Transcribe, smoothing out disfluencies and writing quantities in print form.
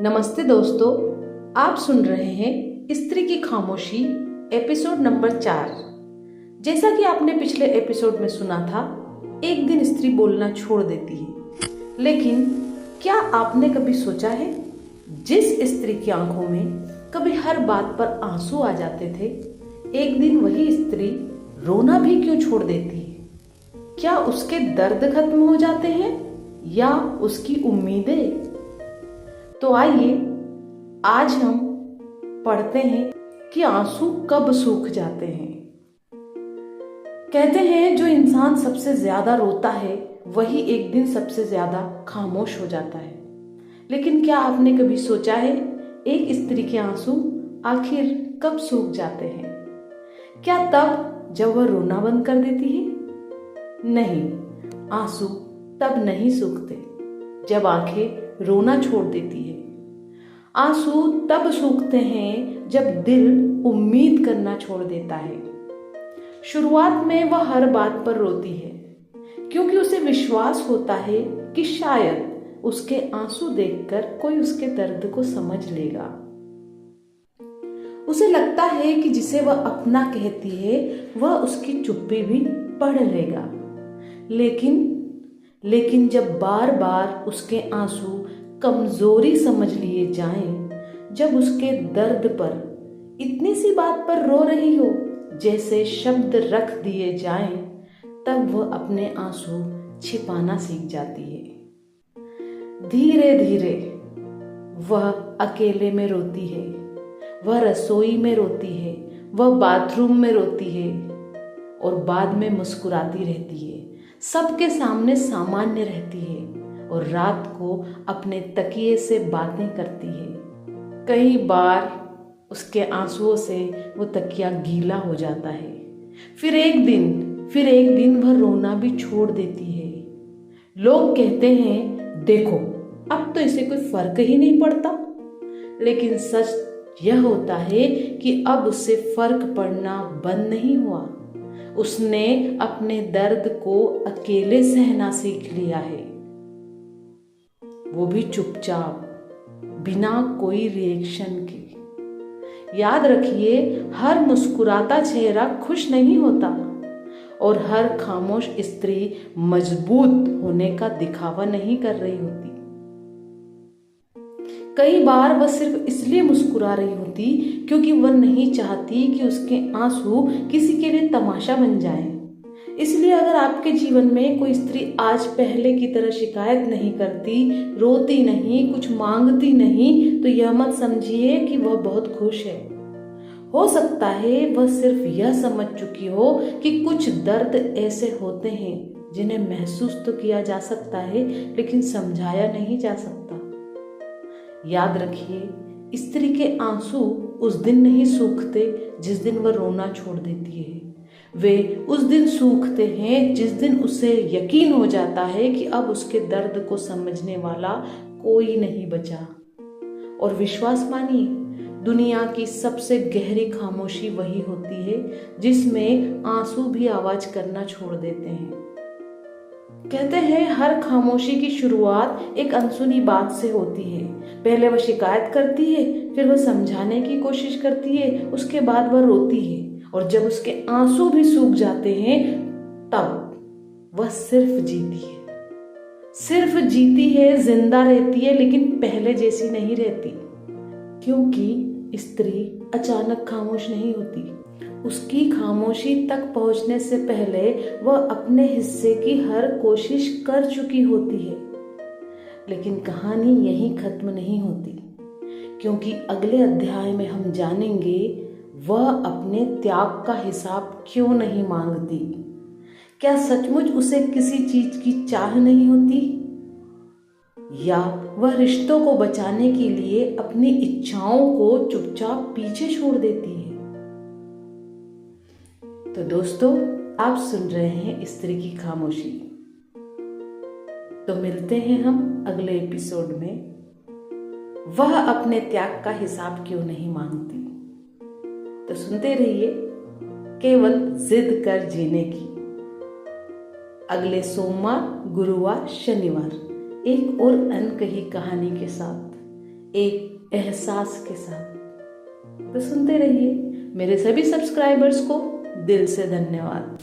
नमस्ते दोस्तों, आप सुन रहे हैं स्त्री की खामोशी एपिसोड नंबर 4। जैसा कि आपने पिछले एपिसोड में सुना था, एक दिन स्त्री बोलना छोड़ देती है। लेकिन क्या आपने कभी सोचा है, जिस स्त्री की आंखों में कभी हर बात पर आंसू आ जाते थे, एक दिन वही स्त्री रोना भी क्यों छोड़ देती है? क्या उसके दर्द खत्म हो जाते हैं या उसकी उम्मीदें? तो आइए आज हम पढ़ते हैं कि आंसू कब सूख जाते हैं। कहते हैं जो इंसान सबसे ज्यादा रोता है वही एक दिन सबसे ज्यादा खामोश हो जाता है। लेकिन क्या आपने कभी सोचा है, एक स्त्री के आंसू आखिर कब सूख जाते हैं? क्या तब जब वह रोना बंद कर देती है? नहीं, आंसू तब नहीं सूखते जब आंखें रोना छोड़ देती है। आंसू तब सूखते हैं जब दिल उम्मीद करना छोड़ देता है। शुरुआत में वह हर बात पर रोती है क्योंकि उसे विश्वास होता है कि शायद उसके आंसू देखकर कोई उसके दर्द को समझ लेगा। उसे लगता है कि जिसे वह अपना कहती है वह उसकी चुप्पी भी पढ़ लेगा। लेकिन जब बार बार उसके आंसू कमजोरी समझ लिए जाएं, जब उसके दर्द पर इतनी सी बात पर रो रही हो जैसे शब्द रख दिए जाएं, तब वह अपने आंसू छिपाना सीख जाती है। धीरे धीरे वह अकेले में रोती है, वह रसोई में रोती है, वह बाथरूम में रोती है और बाद में मुस्कुराती रहती है, सबके सामने सामान्य रहती है और रात को अपने तकिए से बातें करती है। कई बार उसके आंसुओं से वो तकिया गीला हो जाता है। फिर एक दिन वह रोना भी छोड़ देती है। लोग कहते हैं, देखो अब तो इसे कोई फर्क ही नहीं पड़ता। लेकिन सच यह होता है कि अब उससे फर्क पड़ना बंद नहीं हुआ। उसने अपने दर्द को अकेले सहना सीख लिया है, वो भी चुपचाप, बिना कोई रिएक्शन के। याद रखिए, हर मुस्कुराता चेहरा खुश नहीं होता और हर खामोश स्त्री मजबूत होने का दिखावा नहीं कर रही होती। कई बार वह सिर्फ इसलिए मुस्कुरा रही होती क्योंकि वह नहीं चाहती कि उसके आंसू किसी के लिए तमाशा बन जाएं। इसलिए अगर आपके जीवन में कोई स्त्री आज पहले की तरह शिकायत नहीं करती, रोती नहीं, कुछ मांगती नहीं, तो यह मत समझिए कि वह बहुत खुश है। हो सकता है वह सिर्फ यह समझ चुकी हो कि कुछ दर्द ऐसे होते हैं जिन्हें महसूस तो किया जा सकता है लेकिन समझाया नहीं जा सकता। याद रखिए, स्त्री के आंसू उस दिन नहीं सूखते जिस दिन वह रोना छोड़ देती है। वे उस दिन सूखते हैं जिस दिन उसे यकीन हो जाता है कि अब उसके दर्द को समझने वाला कोई नहीं बचा। और विश्वास मानिए, दुनिया की सबसे गहरी खामोशी वही होती है जिसमें आंसू भी आवाज करना छोड़ देते हैं। कहते हैं हर खामोशी की शुरुआत एक अनसुनी बात से होती है। पहले वह शिकायत करती है, फिर वह समझाने की कोशिश करती है, उसके बाद वह रोती है और जब उसके आंसू भी सूख जाते हैं तब वह सिर्फ जीती है, जिंदा रहती है, लेकिन पहले जैसी नहीं रहती। क्योंकि स्त्री अचानक खामोश नहीं होती। उसकी खामोशी तक पहुंचने से पहले वह अपने हिस्से की हर कोशिश कर चुकी होती है। लेकिन कहानी यहीं खत्म नहीं होती, क्योंकि अगले अध्याय में हम जानेंगे वह अपने त्याग का हिसाब क्यों नहीं मांगती। क्या सचमुच उसे किसी चीज की चाह नहीं होती, या वह रिश्तों को बचाने के लिए अपनी इच्छाओं को चुपचाप पीछे छोड़ देती है। तो दोस्तों, आप सुन रहे हैं स्त्री की खामोशी। तो मिलते हैं हम अगले एपिसोड में। वह अपने त्याग का हिसाब क्यों नहीं मांगती। तो सुनते रहिए केवल जिद कर जीने की। अगले सोमवार, गुरुवार, शनिवार एक और अनकही कहानी के साथ, एक एहसास के साथ। तो सुनते रहिए। मेरे सभी सब्सक्राइबर्स को दिल से धन्यवाद।